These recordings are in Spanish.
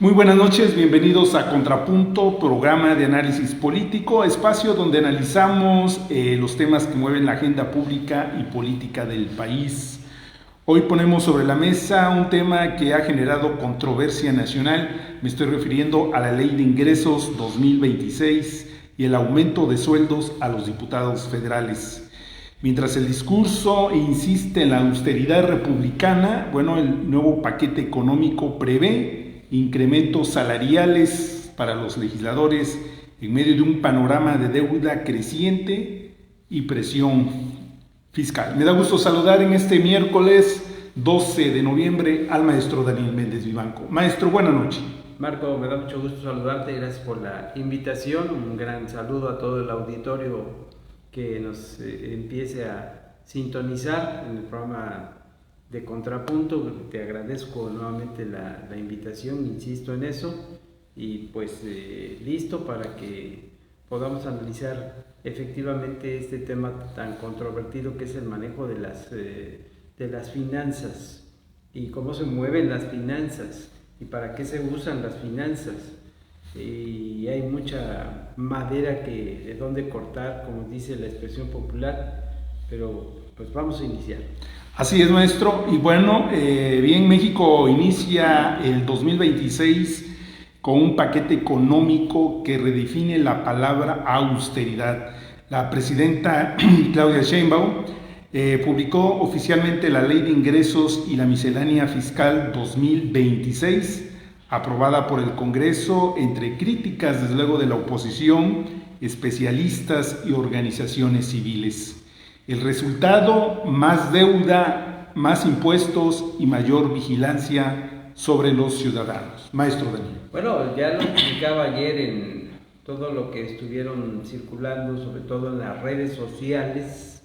Muy buenas noches, bienvenidos a Contrapunto, programa de análisis político, espacio donde analizamos los temas que mueven la agenda pública y política del país. Hoy ponemos sobre la mesa un tema que ha generado controversia nacional. Me estoy refiriendo a la Ley de Ingresos 2026 y el aumento de sueldos a los diputados federales. Mientras el discurso insiste en la austeridad republicana, el nuevo paquete económico prevé incrementos salariales para los legisladores en medio de un panorama de deuda creciente y presión fiscal. Me da gusto saludar en este miércoles 12 de noviembre al maestro Daniel Méndez Vivanco. Maestro, buenas noches. Marco, me da mucho gusto saludarte, gracias por la invitación. Un gran saludo a todo el auditorio que nos empiece a sintonizar en el programa de Contrapunto. Te agradezco nuevamente la invitación, insisto en eso, y pues listo para que podamos analizar efectivamente este tema tan controvertido que es el manejo de las finanzas y cómo se mueven las finanzas y para qué se usan las finanzas. Y hay mucha madera de donde cortar, como dice la expresión popular, pero pues vamos a iniciar. Así es, maestro. Y bien, México inicia el 2026 con un paquete económico que redefine la palabra austeridad. La presidenta Claudia Sheinbaum publicó oficialmente la Ley de Ingresos y la Miscelánea Fiscal 2026, aprobada por el Congreso entre críticas, desde luego, de la oposición, especialistas y organizaciones civiles. El resultado: más deuda, más impuestos y mayor vigilancia sobre los ciudadanos. Maestro Daniel. Bueno, ya lo explicaba ayer en todo lo que estuvieron circulando, sobre todo en las redes sociales.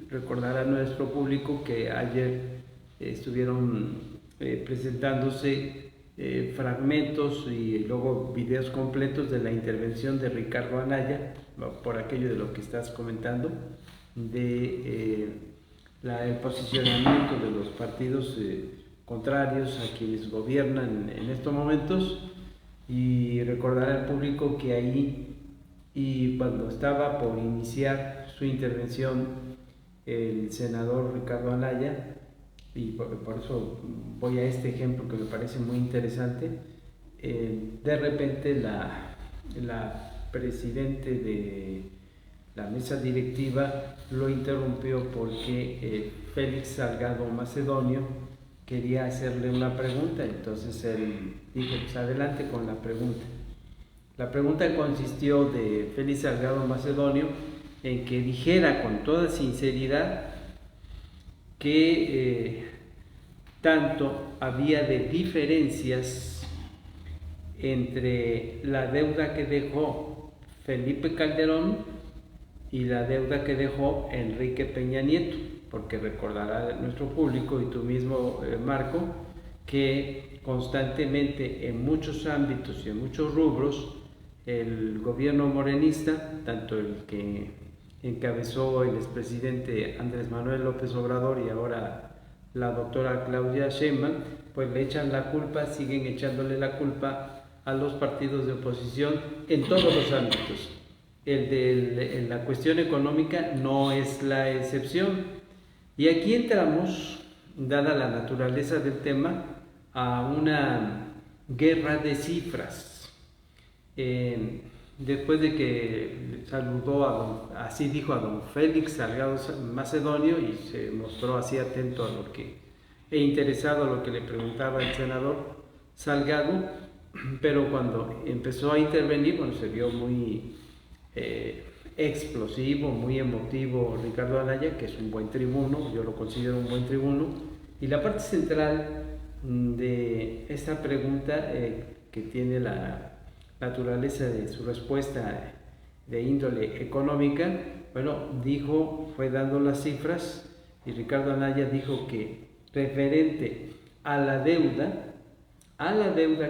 Recordar a nuestro público que ayer estuvieron presentándose fragmentos y luego videos completos de la intervención de Ricardo Anaya, por aquello de lo que estás comentando, de el posicionamiento de los partidos contrarios a quienes gobiernan en estos momentos, y recordar al público que ahí, y cuando estaba por iniciar su intervención el senador Ricardo Anaya, y por eso voy a este ejemplo que me parece muy interesante, de repente la presidente de la mesa directiva lo interrumpió porque Félix Salgado Macedonio quería hacerle una pregunta. Entonces él dijo, pues adelante con la pregunta. La pregunta consistió de Félix Salgado Macedonio en que dijera con toda sinceridad que tanto había de diferencias entre la deuda que dejó Felipe Calderón y la deuda que dejó Enrique Peña Nieto, porque recordará nuestro público y tú mismo, Marco, que constantemente en muchos ámbitos y en muchos rubros el gobierno morenista, tanto el que encabezó el expresidente Andrés Manuel López Obrador y ahora la doctora Claudia Sheinbaum, pues le echan la culpa, siguen echándole la culpa a los partidos de oposición en todos los ámbitos. En la cuestión económica no es la excepción. Y aquí entramos, dada la naturaleza del tema, a una guerra de cifras. Después de que saludó así dijo a don Félix Salgado Macedonio y se mostró así atento a lo que interesado a lo que le preguntaba el senador Salgado, pero cuando empezó a intervenir, se vio muy explosivo, muy emotivo Ricardo Anaya, que es un buen tribuno, yo lo considero un buen tribuno, y la parte central de esta pregunta que tiene la naturaleza de su respuesta de índole económica, fue dando las cifras, y Ricardo Anaya dijo que referente a la deuda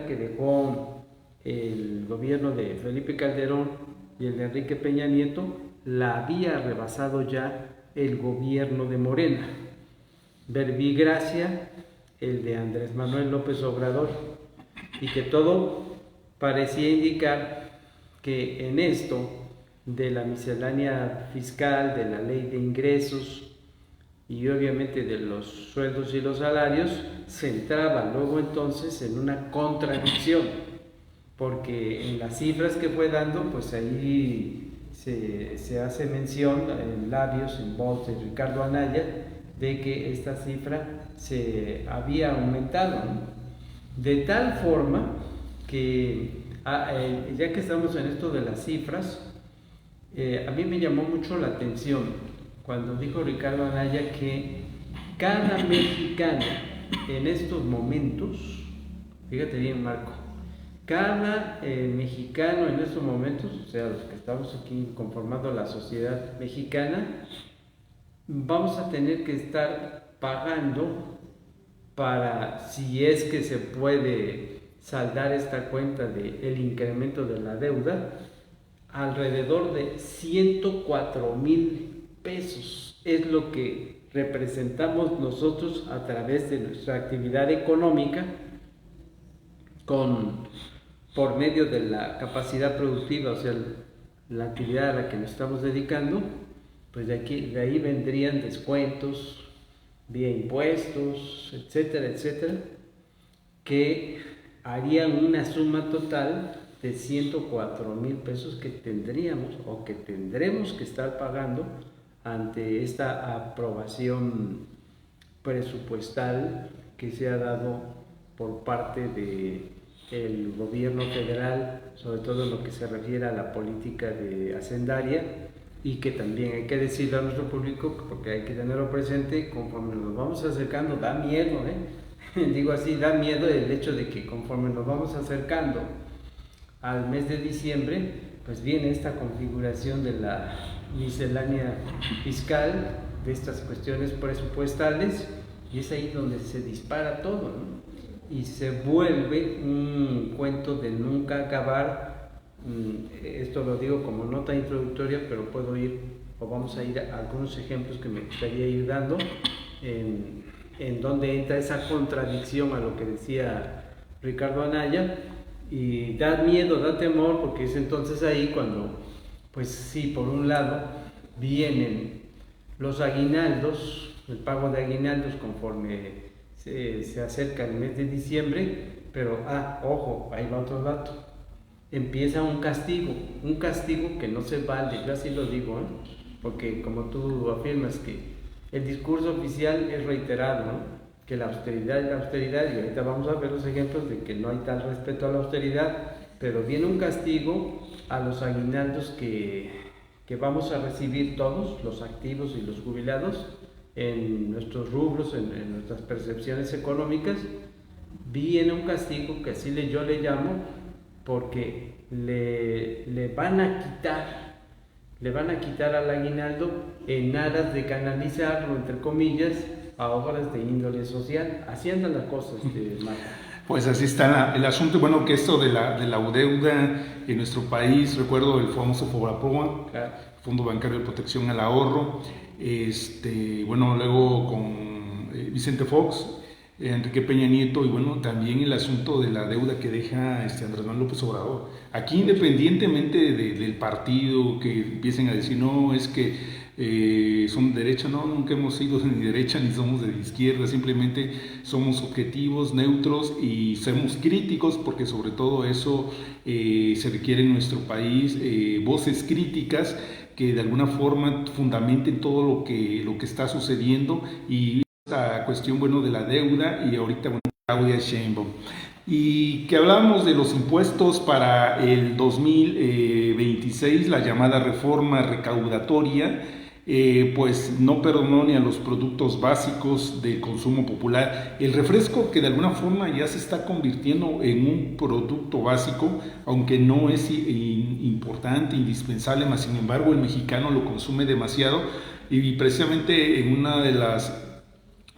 que dejó el gobierno de Felipe Calderón y el de Enrique Peña Nieto, la había rebasado ya el gobierno de Morena. Verbigracia, el de Andrés Manuel López Obrador. y que todo parecía indicar que en esto de la miscelánea fiscal, de la ley de ingresos y obviamente de los sueldos y los salarios, se entraba luego entonces en una contradicción, porque en las cifras que fue dando, pues ahí se hace mención en labios, en voz de Ricardo Anaya, de que esta cifra se había aumentado, ¿no? De tal forma que, ya que estamos en esto de las cifras, a mí me llamó mucho la atención cuando dijo Ricardo Anaya que cada mexicano en estos momentos, fíjate bien, Marco, cada mexicano en estos momentos, o sea, los que estamos aquí conformando la sociedad mexicana, vamos a tener que estar pagando para, si es que se puede saldar esta cuenta del incremento de la deuda, alrededor de 104,000 pesos. Es lo que representamos nosotros a través de nuestra actividad económica por medio de la capacidad productiva, o sea, la actividad a la que nos estamos dedicando. Pues de ahí vendrían descuentos vía impuestos, etcétera, etcétera, que harían una suma total de 104,000 pesos que tendríamos o que tendremos que estar pagando ante esta aprobación presupuestal que se ha dado por parte del gobierno federal, sobre todo en lo que se refiere a la política de hacendaria, y que también hay que decirle a nuestro público, porque hay que tenerlo presente, conforme nos vamos acercando, da miedo, digo así, da miedo el hecho de que conforme nos vamos acercando al mes de diciembre, pues viene esta configuración de la miscelánea fiscal, de estas cuestiones presupuestales, y es ahí donde se dispara todo, ¿no? Y se vuelve un cuento de nunca acabar. Esto lo digo como nota introductoria, pero puedo ir, o vamos a ir a algunos ejemplos que me gustaría ir dando, en donde entra esa contradicción a lo que decía Ricardo Anaya, y da miedo, da temor, porque es entonces ahí cuando, pues sí, por un lado vienen los aguinaldos, el pago de aguinaldos conforme se acerca el mes de diciembre, pero, ojo, ahí va otro dato. Empieza un castigo que no se vale, yo así lo digo, porque como tú afirmas que el discurso oficial es reiterado, ¿no? Que la austeridad es la austeridad, y ahorita vamos a ver los ejemplos de que no hay tal respeto a la austeridad, pero viene un castigo a los aguinaldos que vamos a recibir todos, los activos y los jubilados, en nuestros rubros, en nuestras percepciones económicas. Viene un castigo que así yo le llamo, porque le van a quitar al aguinaldo en aras de canalizarlo, entre comillas, a obras de índole social. Así andan las cosas, Marco. Pues así está el asunto. Bueno, que esto de la deuda en nuestro país, recuerdo el famoso FOBAPROA, claro, Fondo Bancario de Protección al Ahorro, bueno, luego con Vicente Fox, Enrique Peña Nieto, y bueno, también el asunto de la deuda que deja Andrés Manuel López Obrador. Aquí, independientemente del partido, que empiecen a decir, no, es que son de derecha, no, nunca hemos sido ni derecha ni somos de izquierda, simplemente somos objetivos, neutros, y somos críticos, porque sobre todo eso se requiere en nuestro país, voces críticas que de alguna forma fundamenten todo lo que está sucediendo, y esta cuestión, bueno, de la deuda, y ahorita, bueno, Claudia Sheinbaum. Y que hablamos de los impuestos para el 2026, la llamada reforma recaudatoria, pues no perdonó ni a los productos básicos de consumo popular. El refresco, que de alguna forma ya se está convirtiendo en un producto básico, aunque no es importante, indispensable, mas sin embargo el mexicano lo consume demasiado, y precisamente en una de las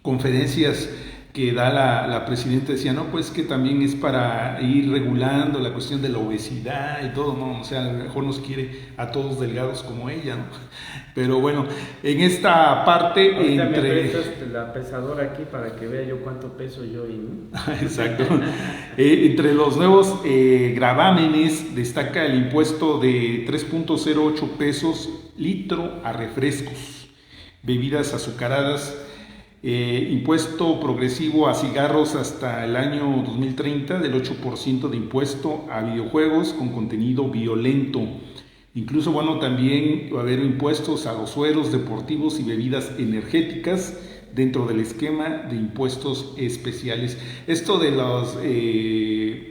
conferencias que da la presidenta, decía, no, pues que también es para ir regulando la cuestión de la obesidad y todo, ¿no? O sea, a lo mejor nos quiere a todos delgados como ella, ¿no? Pero bueno, en esta parte ahorita entre... me prestas la pesadora aquí para que vea yo cuánto peso yo y... Exacto. Entre los nuevos gravámenes destaca el impuesto de 3.08 pesos litro a refrescos, bebidas azucaradas, impuesto progresivo a cigarros hasta el año 2030 del 8% de impuesto a videojuegos con contenido violento. Incluso, bueno, también va a haber impuestos a los sueros deportivos y bebidas energéticas dentro del esquema de impuestos especiales. Esto de los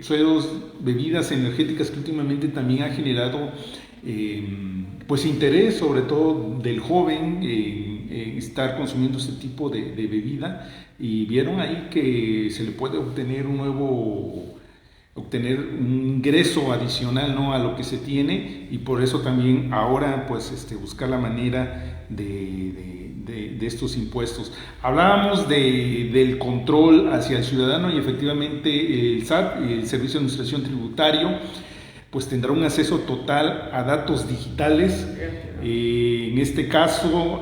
sueros, bebidas energéticas, que últimamente también ha generado pues interés, sobre todo del joven, en estar consumiendo este tipo de bebida, y vieron ahí que se le puede obtener un ingreso adicional, ¿no?, a lo que se tiene, y por eso también ahora pues buscar la manera de estos impuestos. Hablábamos del control hacia el ciudadano, y efectivamente el SAT, el Servicio de Administración Tributario, pues tendrá un acceso total a datos digitales. En este caso,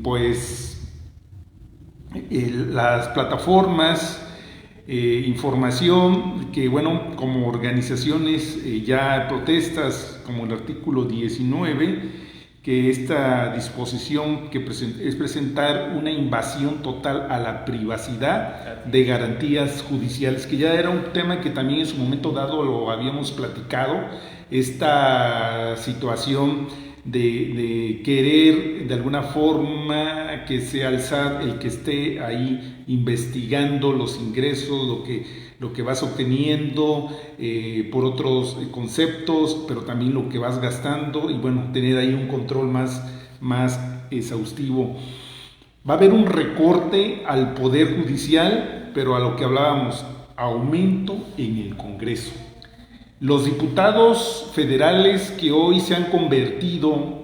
pues las plataformas, información que, bueno, como organizaciones ya protestas, como el artículo 19, que esta disposición que es presentar una invasión total a la privacidad de garantías judiciales, que ya era un tema que también en su momento dado lo habíamos platicado, esta situación de querer de alguna forma que sea el SAT el que esté ahí investigando los ingresos, lo que vas obteniendo por otros conceptos, pero también lo que vas gastando, y bueno, tener ahí un control más exhaustivo. Va a haber un recorte al Poder Judicial, pero a lo que hablábamos, aumento en el Congreso. Los diputados federales que hoy se han convertido,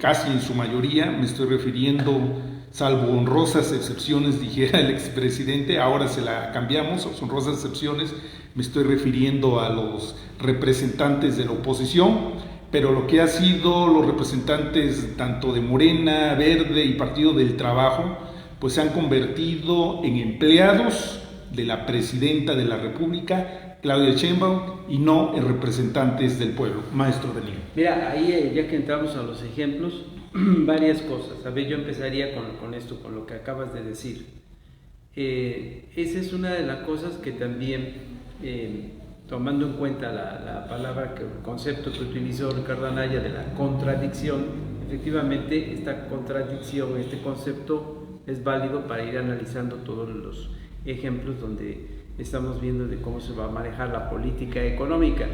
casi en su mayoría, me estoy refiriendo, salvo honrosas excepciones, dijera el expresidente, ahora se la cambiamos, honrosas excepciones, me estoy refiriendo a los representantes de la oposición, pero lo que ha sido los representantes tanto de Morena, Verde y Partido del Trabajo, pues se han convertido en empleados de la presidenta de la República, Claudia Sheinbaum, y no en representantes del pueblo. Maestro Daniel. Mira, ahí ya que entramos a los ejemplos, varias cosas. A ver, yo empezaría con esto, con lo que acabas de decir. Esa es una de las cosas que también, tomando en cuenta la palabra, el concepto que utilizó Ricardo Anaya de la contradicción, efectivamente esta contradicción, este concepto es válido para ir analizando todos los ejemplos donde estamos viendo de cómo se va a manejar la política económica.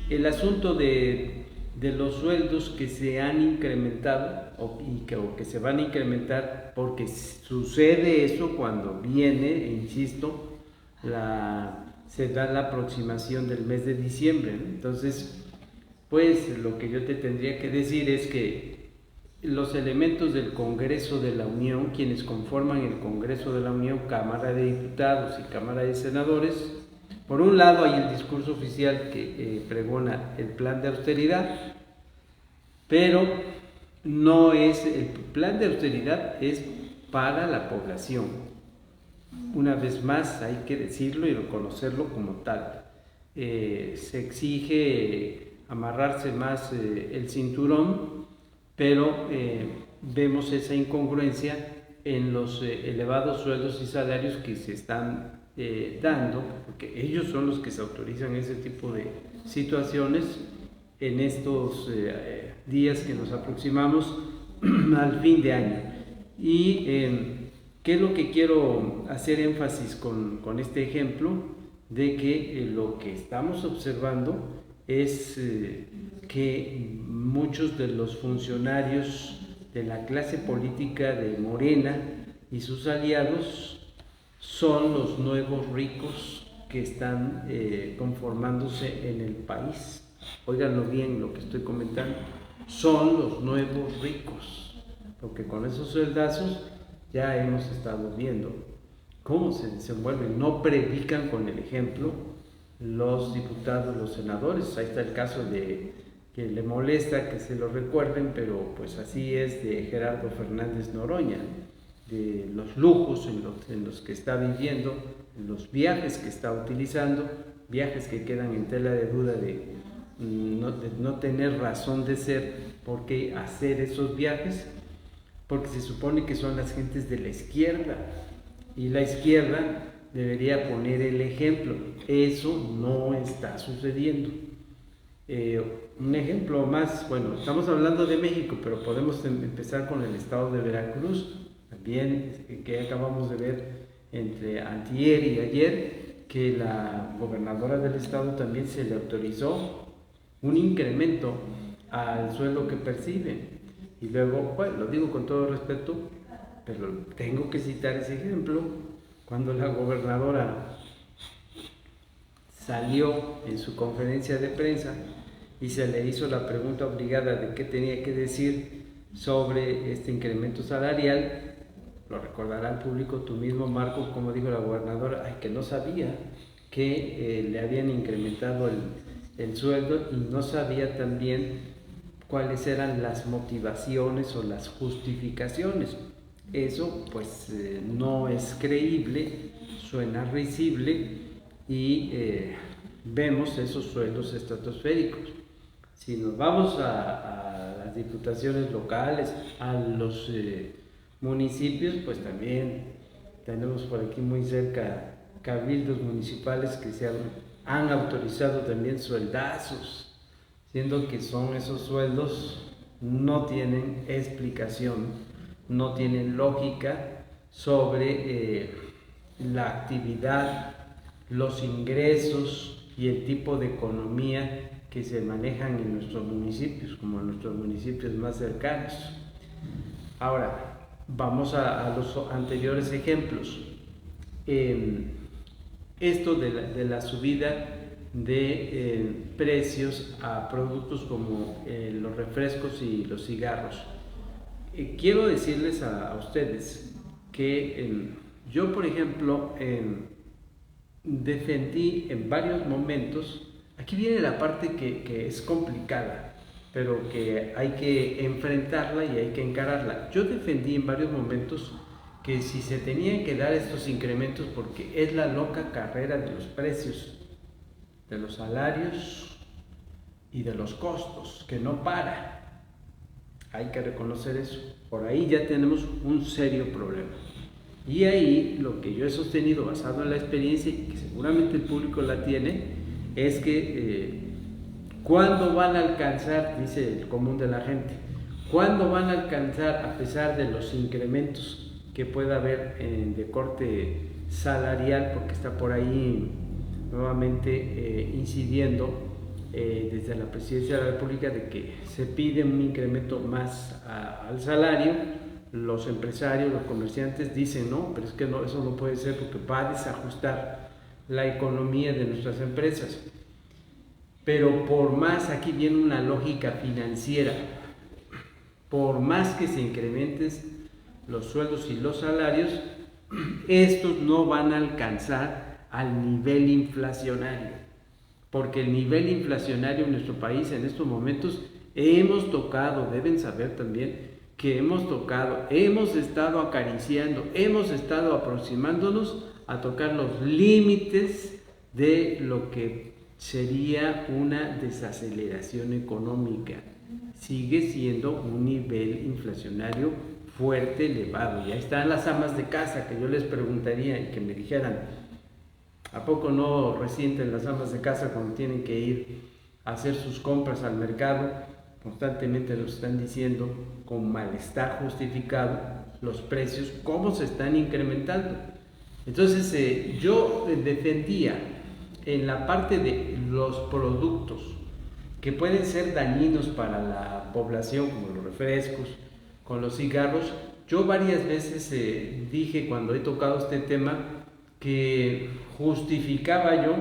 El asunto de los sueldos que se han incrementado o que se van a incrementar, porque sucede eso cuando viene, insisto, se da la aproximación del mes de diciembre, ¿no? Entonces, pues lo que yo te tendría que decir es que los elementos del Congreso de la Unión, quienes conforman el Congreso de la Unión, Cámara de Diputados y Cámara de Senadores, por un lado hay el discurso oficial que pregona el plan de austeridad, pero no es, el plan de austeridad es para la población. Una vez más hay que decirlo y reconocerlo como tal. Se exige amarrarse más el cinturón, pero vemos esa incongruencia en los elevados sueldos y salarios que se están dando, porque ellos son los que se autorizan ese tipo de situaciones en estos días que nos aproximamos al fin de año. Y ¿qué es lo que quiero hacer énfasis con este ejemplo? De que lo que estamos observando es que muchos de los funcionarios de la clase política de Morena y sus aliados son los nuevos ricos que están conformándose en el país. Óiganlo bien lo que estoy comentando, son los nuevos ricos, porque con esos sueldazos ya hemos estado viendo cómo se desenvuelven, no predican con el ejemplo los diputados, los senadores. Ahí está el caso de que le molesta que se lo recuerden, pero pues así es, de Gerardo Fernández Noroña, de los lujos en los que está viviendo, en los viajes que está utilizando, viajes que quedan en tela de duda de no tener razón de ser por qué hacer esos viajes, porque se supone que son las gentes de la izquierda, y la izquierda debería poner el ejemplo. Eso no está sucediendo. Un ejemplo más, bueno, estamos hablando de México, pero podemos empezar con el estado de Veracruz, también, que acabamos de ver entre antier y ayer, que la gobernadora del estado también se le autorizó un incremento al sueldo que percibe. Y luego, bueno, lo digo con todo respeto, pero tengo que citar ese ejemplo, cuando la gobernadora salió en su conferencia de prensa y se le hizo la pregunta obligada de qué tenía que decir sobre este incremento salarial. Lo recordará el público, tú mismo, Marco, como dijo la gobernadora, que no sabía que le habían incrementado el sueldo, y no sabía también cuáles eran las motivaciones o las justificaciones. Eso pues no es creíble, suena risible, y vemos esos sueldos estratosféricos. Si nos vamos a las diputaciones locales, a los municipios, pues también tenemos por aquí muy cerca cabildos municipales que se han autorizado también sueldazos, siendo que son esos sueldos, no tienen explicación, no tienen lógica sobre la actividad, los ingresos y el tipo de economía que se manejan en nuestros municipios, como en nuestros municipios más cercanos. Ahora, vamos a los anteriores ejemplos. Esto de la subida de precios a productos como los refrescos y los cigarros. Quiero decirles a ustedes que yo, por ejemplo, defendí en varios momentos, aquí viene la parte que es complicada, pero que hay que enfrentarla y hay que encararla. Yo defendí en varios momentos que si se tenían que dar estos incrementos, porque es la loca carrera de los precios, de los salarios y de los costos, que no para. Hay que reconocer eso. Por ahí ya tenemos un serio problema. Y ahí lo que yo he sostenido, basado en la experiencia, y que seguramente el público la tiene, es que ¿cuándo van a alcanzar, dice el común de la gente, cuándo van a alcanzar, a pesar de los incrementos que pueda haber de corte salarial, porque está por ahí nuevamente incidiendo desde la Presidencia de la República de que se pide un incremento más al salario? Los empresarios, los comerciantes dicen, no, pero es que no, eso no puede ser, porque va a desajustar la economía de nuestras empresas. Pero por más, aquí viene una lógica financiera, por más que se incrementen los sueldos y los salarios, estos no van a alcanzar al nivel inflacionario, porque el nivel inflacionario en nuestro país en estos momentos hemos tocado, deben saber también que hemos tocado, hemos estado acariciando, hemos estado aproximándonos a tocar los límites de lo que sería una desaceleración económica. Sigue siendo un nivel inflacionario fuerte, elevado. Ya están las amas de casa, que yo les preguntaría y que me dijeran, ¿a poco no resienten las amas de casa cuando tienen que ir a hacer sus compras al mercado? Constantemente nos están diciendo, con malestar justificado, los precios, cómo se están incrementando. Entonces yo defendía en la parte de los productos que pueden ser dañinos para la población, como los refrescos, con los cigarros. Yo varias veces dije, cuando he tocado este tema, que justificaba yo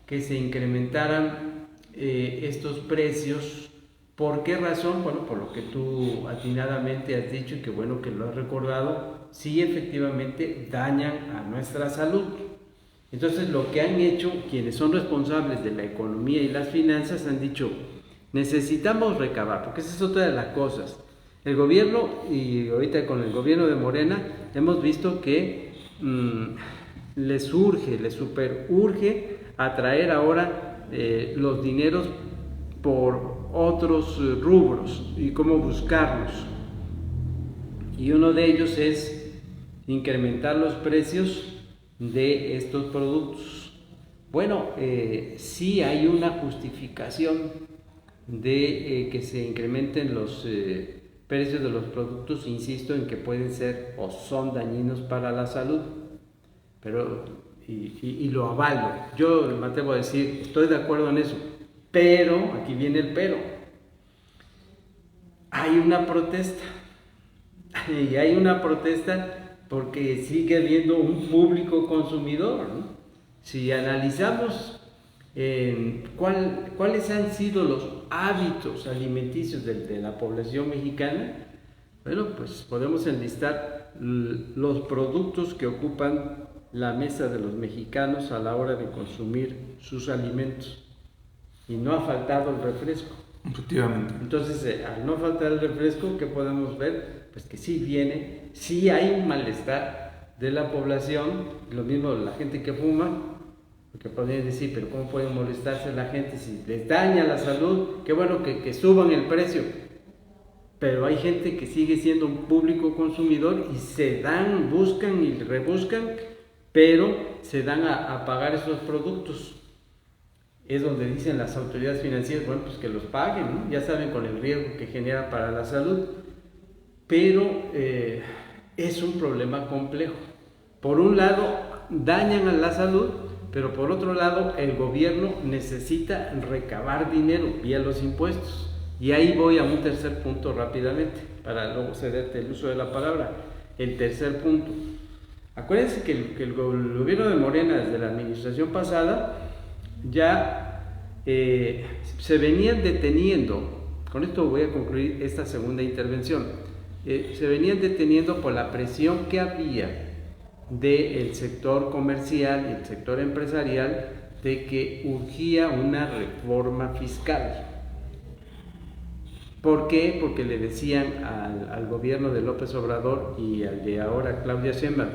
que se incrementaran estos precios. ¿Por qué razón? Bueno, por lo que tú atinadamente has dicho, y que bueno que lo has recordado, sí efectivamente dañan a nuestra salud. Entonces lo que han hecho quienes son responsables de la economía y las finanzas han dicho, necesitamos recabar, porque esa es otra de las cosas. El gobierno, y ahorita con el gobierno de Morena, hemos visto que les urge, les super urge atraer ahora los dineros por otros rubros y cómo buscarlos. Y uno de ellos es incrementar los precios de estos productos. Bueno, sí hay una justificación de que se incrementen los precios de los productos, insisto en que pueden ser o son dañinos para la salud, pero y lo avalo, yo me atrevo a decir, estoy de acuerdo en eso, pero, aquí viene el pero, hay una protesta, y hay una protesta porque sigue habiendo un público consumidor, ¿no? Si analizamos cuáles han sido los hábitos alimenticios de la población mexicana, bueno, pues podemos enlistar los productos que ocupan la mesa de los mexicanos a la hora de consumir sus alimentos. Y no ha faltado el refresco. Efectivamente. Entonces, al no faltar el refresco, ¿qué podemos ver? Pues que sí hay un malestar de la población, lo mismo la gente que fuma, porque podrían decir, pero ¿cómo puede molestarse la gente si les daña la salud? Qué bueno que suban el precio. Pero hay gente que sigue siendo un público consumidor y buscan y rebuscan, pero se dan a pagar esos productos. Es donde dicen las autoridades financieras, bueno, pues que los paguen, ¿no? Ya saben con el riesgo que genera para la salud. Pero es un problema complejo. Por un lado, dañan a la salud, pero por otro lado, el gobierno necesita recabar dinero vía los impuestos. Y ahí voy a un tercer punto rápidamente, para luego cederte el uso de la palabra. El tercer punto. Acuérdense que el gobierno de Morena, desde la administración pasada, ya se venían deteniendo, con esto voy a concluir esta segunda intervención, se venían deteniendo por la presión que había del sector comercial y el sector empresarial de que urgía una reforma fiscal. ¿Por qué? Porque le decían al gobierno de López Obrador y al de ahora Claudia Sheinbaum,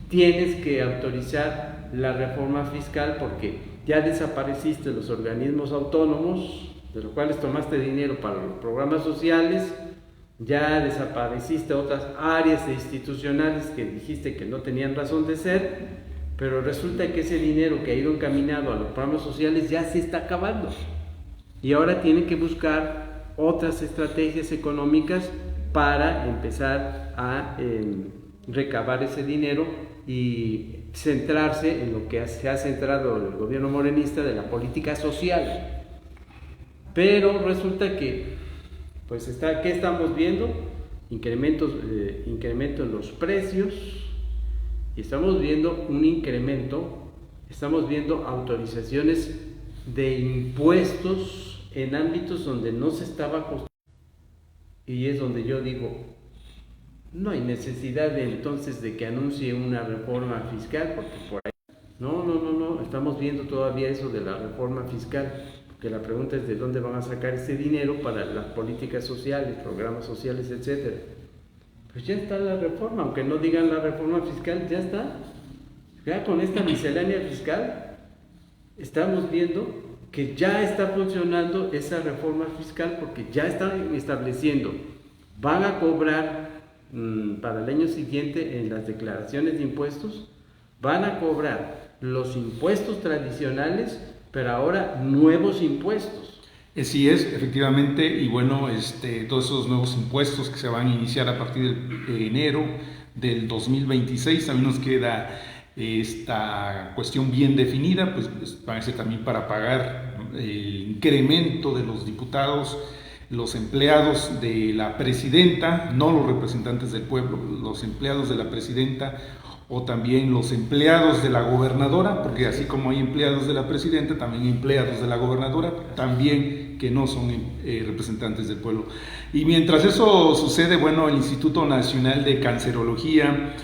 tienes que autorizar la reforma fiscal porque ya desapareciste los organismos autónomos, de los cuales tomaste dinero para los programas sociales, ya desapareciste otras áreas institucionales que dijiste que no tenían razón de ser, pero resulta que ese dinero que ha ido encaminado a los programas sociales ya se está acabando. Y ahora tienen que buscar otras estrategias económicas para empezar a recabar ese dinero y centrarse en lo que se ha centrado el gobierno morenista de la política social. Pero resulta que, pues ¿qué estamos viendo? Incremento en los precios, y estamos viendo un incremento, estamos viendo autorizaciones de impuestos en ámbitos donde no se estaba costando. Y es donde yo digo, no hay necesidad entonces de que anuncie una reforma fiscal, porque por ahí no, estamos viendo todavía eso de la reforma fiscal, porque la pregunta es de dónde van a sacar ese dinero para las políticas sociales, programas sociales, etcétera. Pues ya está la reforma, aunque no digan la reforma fiscal, ya está. Ya con esta miscelánea fiscal estamos viendo que ya está funcionando esa reforma fiscal, porque ya están estableciendo, van a cobrar para el año siguiente en las declaraciones de impuestos, van a cobrar los impuestos tradicionales, pero ahora nuevos impuestos. Sí es, efectivamente, y bueno, todos esos nuevos impuestos que se van a iniciar a partir de enero del 2026, también nos queda esta cuestión bien definida, pues parece también para pagar el incremento de los diputados, los empleados de la presidenta, no los representantes del pueblo, los empleados de la presidenta o también los empleados de la gobernadora, porque así como hay empleados de la presidenta, también hay empleados de la gobernadora, también que no son representantes del pueblo. Y mientras eso sucede, bueno, el Instituto Nacional de Cancerología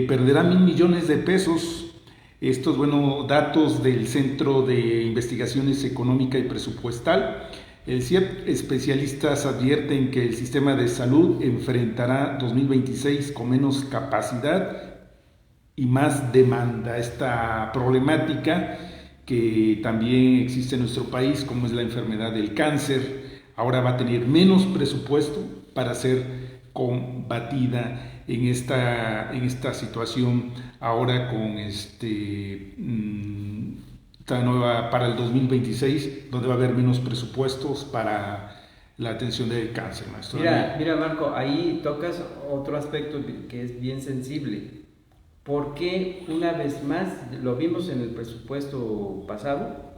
perderá 1,000 millones de pesos. Estos, bueno, datos del Centro de Investigaciones Económica y Presupuestal. El CIEP, especialistas advierten que el sistema de salud enfrentará 2026 con menos capacidad y más demanda. Esta problemática que también existe en nuestro país, como es la enfermedad del cáncer, ahora va a tener menos presupuesto para ser combatida en esta situación ahora con esta nueva para el 2026, donde va a haber menos presupuestos para la atención del cáncer, maestro. Mira Marco, ahí tocas otro aspecto que es bien sensible. Porque una vez más, lo vimos en el presupuesto pasado,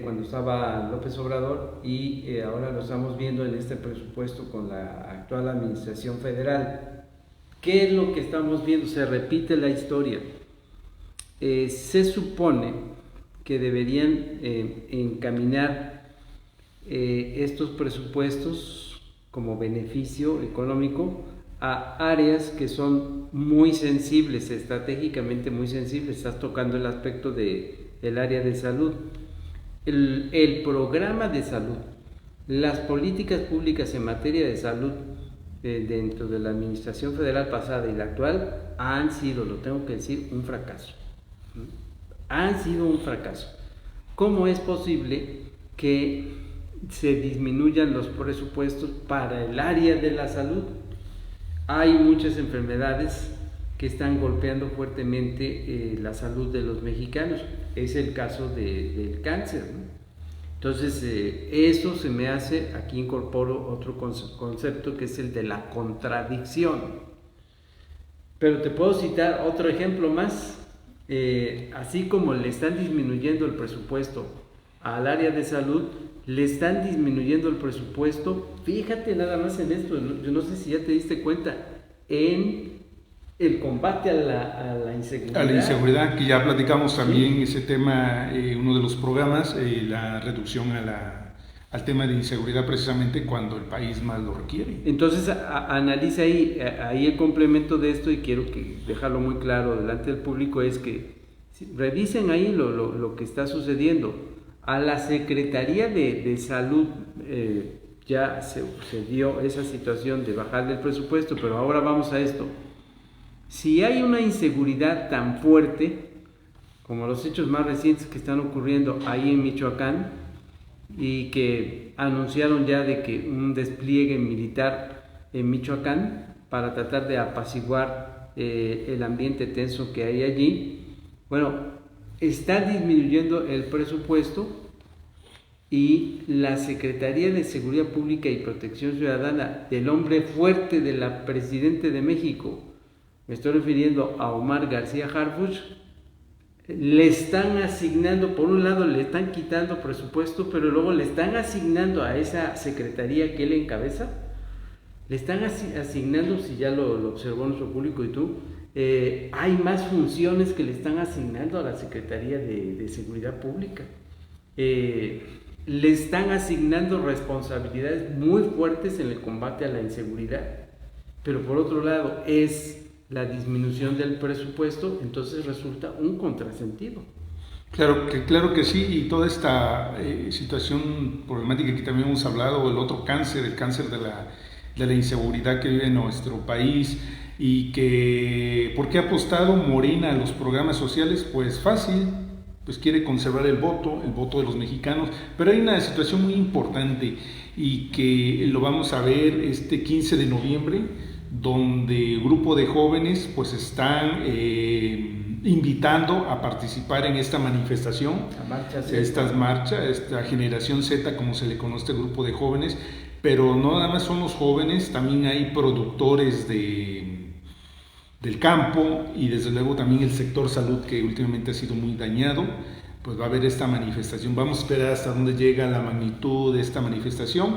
cuando estaba López Obrador, y ahora lo estamos viendo en este presupuesto con la actual administración federal. ¿Qué es lo que estamos viendo? Se repite la historia. Se supone que deberían encaminar estos presupuestos como beneficio económico a áreas que son muy sensibles, estratégicamente muy sensibles. Estás tocando el aspecto del área de salud. El programa de salud, las políticas públicas en materia de salud dentro de la administración federal pasada y la actual han sido, lo tengo que decir, un fracaso. Han sido un fracaso. ¿Cómo es posible que se disminuyan los presupuestos para el área de la salud? Hay muchas enfermedades que están golpeando fuertemente la salud de los mexicanos. Es el caso del cáncer, ¿no? Entonces, eso se me hace, aquí incorporo otro concepto que es el de la contradicción. Pero te puedo citar otro ejemplo más. Así como le están disminuyendo el presupuesto al área de salud, le están disminuyendo el presupuesto, fíjate nada más en esto, yo no sé si ya te diste cuenta, en el combate a la inseguridad. A la inseguridad, que ya platicamos también, sí, ese tema, uno de los programas, la reducción al tema de inseguridad precisamente cuando el país más lo requiere. Entonces analiza ahí el complemento de esto, y quiero dejarlo muy claro delante del público, es que revisen ahí lo que está sucediendo. A la Secretaría de Salud ya se dio esa situación de bajar del presupuesto, pero ahora vamos a esto. Si hay una inseguridad tan fuerte como los hechos más recientes que están ocurriendo ahí en Michoacán, y que anunciaron ya de que un despliegue militar en Michoacán para tratar de apaciguar el ambiente tenso que hay allí, bueno, está disminuyendo el presupuesto, y la Secretaría de Seguridad Pública y Protección Ciudadana del hombre fuerte de la Presidenta de México, me estoy refiriendo a Omar García Harfuch, le están asignando, por un lado le están quitando presupuesto, pero luego le están asignando a esa secretaría que él encabeza, le están asignando, si ya lo observó nuestro público y tú, hay más funciones que le están asignando a la Secretaría de Seguridad Pública. Le están asignando responsabilidades muy fuertes en el combate a la inseguridad, pero por otro lado es la disminución del presupuesto, entonces resulta un contrasentido. Claro que sí, y toda esta situación problemática que también hemos hablado, el otro cáncer, el cáncer de la inseguridad que vive en nuestro país, y que, ¿por qué ha apostado Morena a los programas sociales? Pues fácil, pues quiere conservar el voto de los mexicanos, pero hay una situación muy importante y que lo vamos a ver este 15 de noviembre, donde grupo de jóvenes pues están invitando a participar en esta manifestación, esta generación Z, como se le conoce al grupo de jóvenes, pero no nada más son los jóvenes, también hay productores del campo, y desde luego también el sector salud, que últimamente ha sido muy dañado. Pues va a haber esta manifestación, vamos a esperar hasta dónde llega la magnitud de esta manifestación.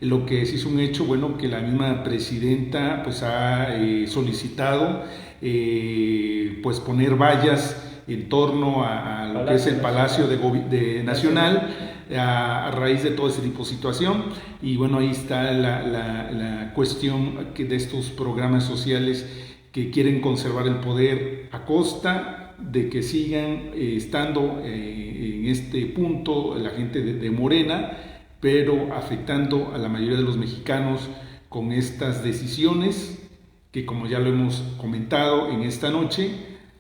Lo que sí es un hecho, bueno, que la misma presidenta pues ha solicitado pues poner vallas en torno a lo que es el Palacio Nacional, a raíz de todo ese tipo de situación. Y bueno, ahí está la cuestión de estos programas sociales que quieren conservar el poder a costa de que sigan estando en este punto la gente de Morena, pero afectando a la mayoría de los mexicanos con estas decisiones que, como ya lo hemos comentado en esta noche,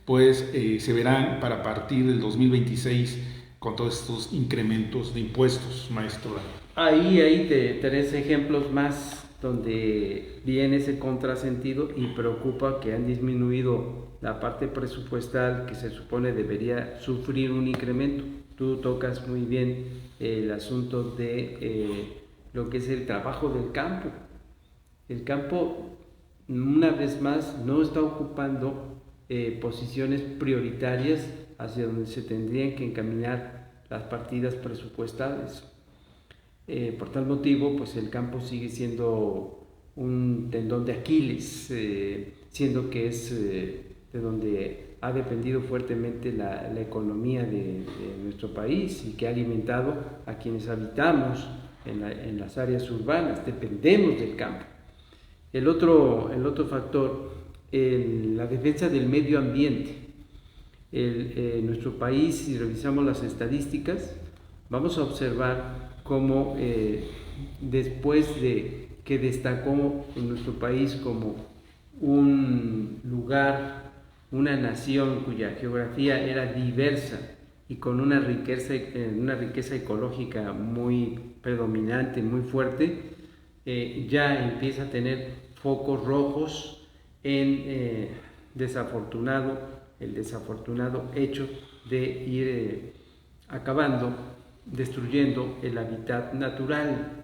pues se verán para partir del 2026 con todos estos incrementos de impuestos, maestro. Ahí te 3 ejemplos más donde viene ese contrasentido y preocupa que han disminuido la parte presupuestal que se supone debería sufrir un incremento. Tú tocas muy bien el asunto de lo que es el trabajo del campo. El campo, una vez más, no está ocupando posiciones prioritarias hacia donde se tendrían que encaminar las partidas presupuestales. Por tal motivo, pues el campo sigue siendo un tendón de Aquiles, siendo que es de donde ha dependido fuertemente la economía de nuestro país y que ha alimentado a quienes habitamos en las áreas urbanas, dependemos del campo. El otro factor, la defensa del medio ambiente. Nuestro país, si revisamos las estadísticas, vamos a observar cómo después de que destacó en nuestro país como un lugar, una nación cuya geografía era diversa y con una riqueza ecológica muy predominante, muy fuerte, ya empieza a tener focos rojos en el desafortunado hecho de ir destruyendo el hábitat natural.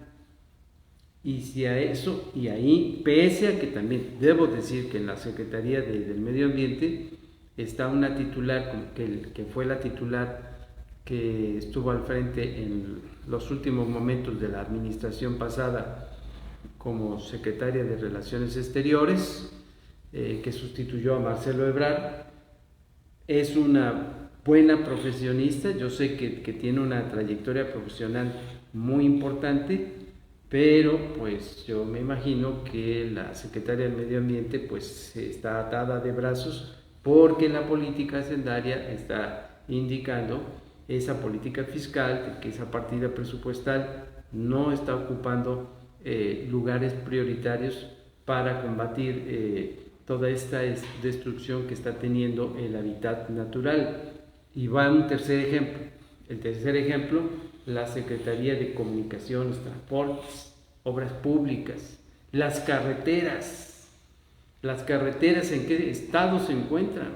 Y si a eso, y ahí, pese a que también debo decir que en la Secretaría del Medio Ambiente está una titular, que fue la titular que estuvo al frente en los últimos momentos de la administración pasada como secretaria de Relaciones Exteriores, que sustituyó a Marcelo Ebrard. Es una buena profesionista, yo sé que tiene una trayectoria profesional muy importante, pero pues yo me imagino que la secretaria del Medio Ambiente pues está atada de brazos porque la política hacendaria está indicando esa política fiscal, que esa partida presupuestal no está ocupando lugares prioritarios para combatir toda esta destrucción que está teniendo el hábitat natural. Y va un tercer ejemplo. El tercer ejemplo, la Secretaría de Comunicaciones, Transportes, Obras Públicas, las carreteras. ¿Las carreteras en qué estado se encuentran?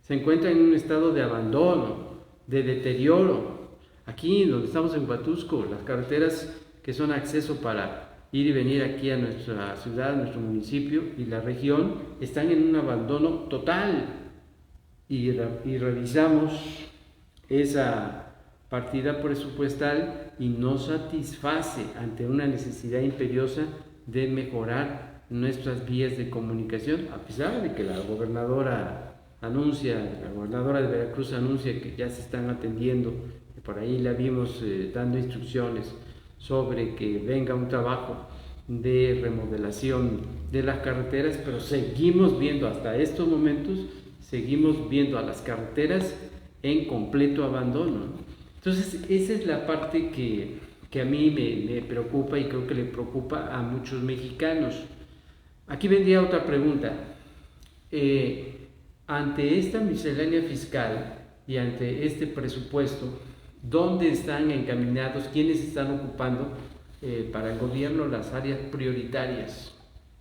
Se encuentran en un estado de abandono, de deterioro. Aquí, donde estamos en Huatusco, las carreteras que son acceso para ir y venir aquí a nuestra ciudad, a nuestro municipio y la región, están en un abandono total. Y revisamos esa partida presupuestal y no satisface ante una necesidad imperiosa de mejorar nuestras vías de comunicación, a pesar de que la gobernadora de Veracruz anuncia que ya se están atendiendo, que por ahí la vimos dando instrucciones sobre que venga un trabajo de remodelación de las carreteras, pero seguimos viendo hasta estos momentos, seguimos viendo a las carreteras en completo abandono. Entonces esa es la parte que a mí me preocupa y creo que le preocupa a muchos mexicanos. Aquí vendría otra pregunta. Ante esta miscelánea fiscal y ante este presupuesto, ¿dónde están encaminados? ¿Quiénes están ocupando para el gobierno las áreas prioritarias?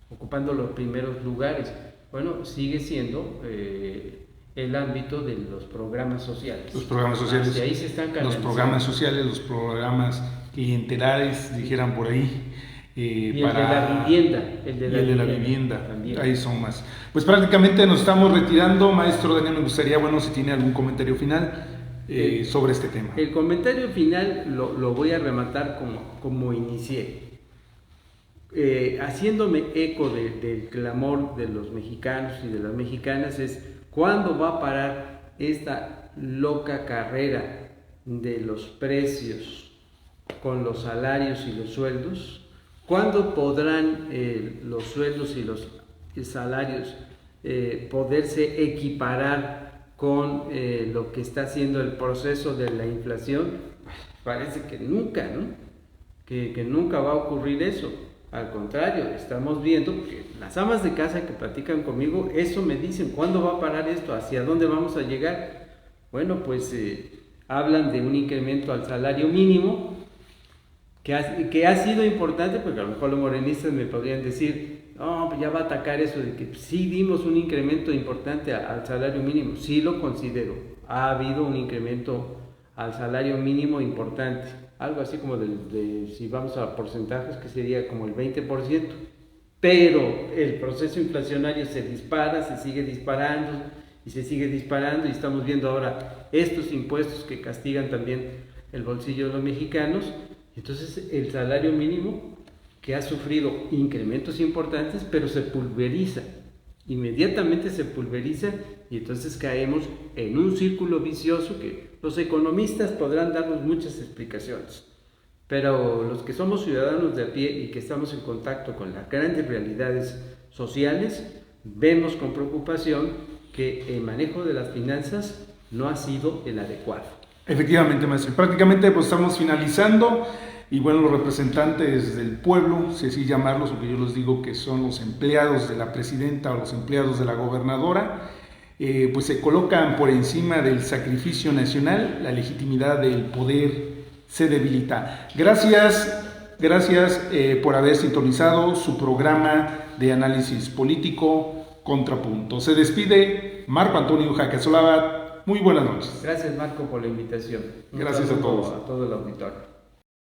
Ocupando los primeros lugares. Bueno, sigue siendo el ámbito de los programas sociales. Los programas sociales. Hacia ahí se están los programas sociales, los programas clientelares, dijeran por ahí. Y para el de la vivienda. También. Ahí son más. Pues prácticamente nos estamos retirando. Maestro Daniel, me gustaría, si tiene algún comentario final sobre este tema. El comentario final lo voy a rematar como inicié. haciéndome eco del clamor de los mexicanos y de las mexicanas, es ¿cuándo va a parar esta loca carrera de los precios con los salarios y los sueldos? ¿Cuándo podrán los sueldos y los salarios poderse equiparar con lo que está haciendo el proceso de la inflación? Parece que nunca, ¿no? Que nunca va a ocurrir eso. Al contrario, estamos viendo que las amas de casa que platican conmigo, eso me dicen, ¿cuándo va a parar esto? ¿Hacia dónde vamos a llegar? Bueno, pues hablan de un incremento al salario mínimo, que ha sido importante, porque a lo mejor los morenistas me podrían decir, no, pues ya va a atacar eso de que sí dimos un incremento importante al salario mínimo. Sí lo considero, ha habido un incremento al salario mínimo importante, algo así como si vamos a porcentajes, que sería como el 20%, pero el proceso inflacionario se dispara, se sigue disparando y se sigue disparando, y estamos viendo ahora estos impuestos que castigan también el bolsillo de los mexicanos. Entonces el salario mínimo, que ha sufrido incrementos importantes, pero se pulveriza, inmediatamente se pulveriza, y entonces caemos en un círculo vicioso que los economistas podrán darnos muchas explicaciones, pero los que somos ciudadanos de a pie y que estamos en contacto con las grandes realidades sociales, vemos con preocupación que el manejo de las finanzas no ha sido el adecuado. Efectivamente, maestro. Prácticamente pues estamos finalizando, y bueno, los representantes del pueblo, si así llamarlos, porque yo les digo que son los empleados de la presidenta o los empleados de la gobernadora, pues se colocan por encima del sacrificio nacional, la legitimidad del poder se debilita. Gracias por haber sintonizado su programa de análisis político Contrapunto. Se despide Marco Antonio Jaque Solabat. Muy buenas noches. Gracias, Marco, por la invitación. Gracias a todos. A todo el auditorio.